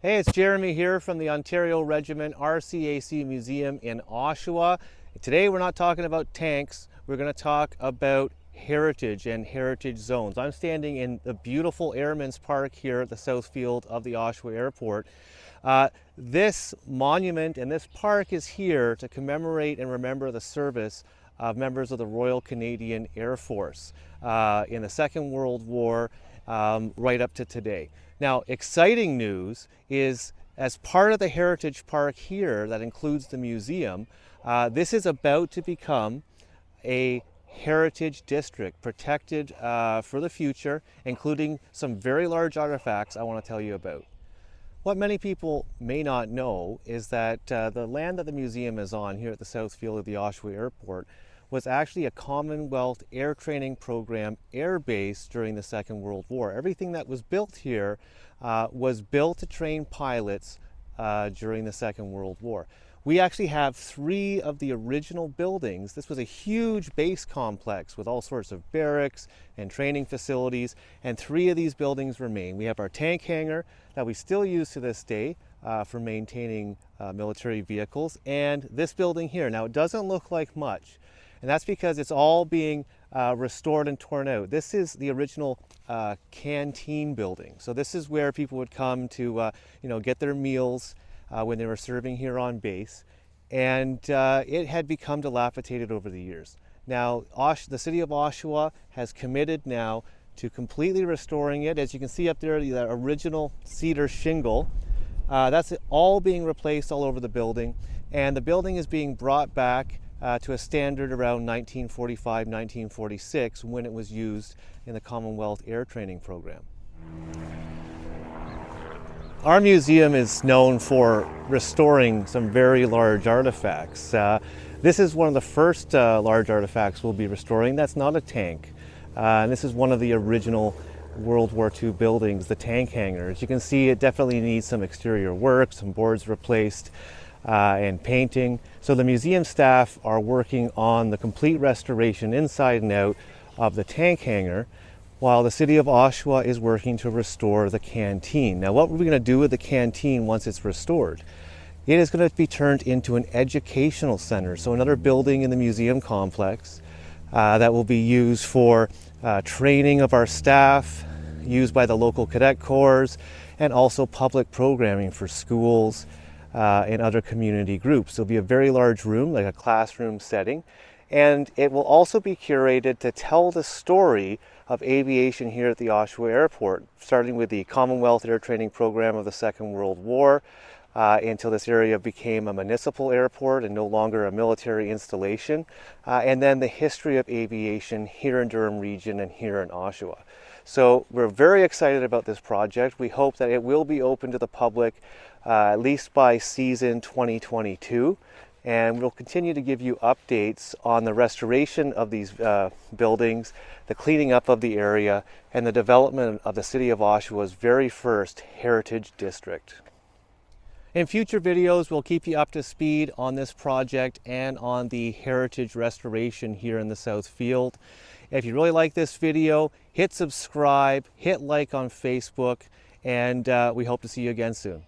Hey, it's Jeremy here from the Ontario Regiment RCAC Museum in Oshawa. Today we're not talking about tanks, we're going to talk about heritage and heritage zones. I'm standing in the beautiful Airmen's Park here at the south field of the Oshawa Airport. This monument and this park is here to commemorate and remember the service of members of the Royal Canadian Air Force in the Second World War right up to today. Now, exciting news is, as part of the Heritage Park here that includes the museum, this is about to become a heritage district protected for the future, including some very large artifacts I want to tell you about. What many people may not know is that the land that the museum is on here at the south field of the Oshawa Airport was actually a Commonwealth Air Training Program air base during the Second World War. Everything that was built here was built to train pilots during the Second World War. We actually have 3 of the original buildings. This was a huge base complex with all sorts of barracks and training facilities, and 3 of these buildings remain. We have our tank hangar that we still use to this day for maintaining military vehicles, and this building here. Now, it doesn't look like much, and that's because it's all being restored and torn out. This is the original Canteen building. So this is where people would come to get their meals when they were serving here on base. And it had become dilapidated over the years. Now, the city of Oshawa has committed now to completely restoring it. As you can see up there, the original cedar shingle, that's all being replaced all over the building. And the building is being brought back to a standard around 1945, 1946, when it was used in the Commonwealth Air Training Program. Our museum is known for restoring some very large artifacts. This is one of the first large artifacts we'll be restoring. That's not a tank. And this is one of the original World War II buildings, the tank hangar. As you can see, it definitely needs some exterior work, some boards replaced, and painting. So the museum staff are working on the complete restoration inside and out of the tank hangar, while the city of Oshawa is working to restore the canteen. Now, what we're going to do with the canteen once it's restored, it is going to be turned into an educational center. So another building in the museum complex that will be used for training of our staff, used by the local cadet corps, and also public programming for schools and other community groups. It'll be a very large room, like a classroom setting, and it will also be curated to tell the story of aviation here at the Oshawa Airport, starting with the Commonwealth Air Training Program of the Second World War, until this area became a municipal airport and no longer a military installation, and then the history of aviation here in Durham region and here in Oshawa. So we're very excited about this project. We hope that it will be open to the public at least by season 2022, and we'll continue to give you updates on the restoration of these buildings, the cleaning up of the area, and the development of the city of Oshawa's very first heritage district. In future videos, we'll keep you up to speed on this project and on the heritage restoration here in the South Field. If you really like this video, hit subscribe, hit like on Facebook, and we hope to see you again soon.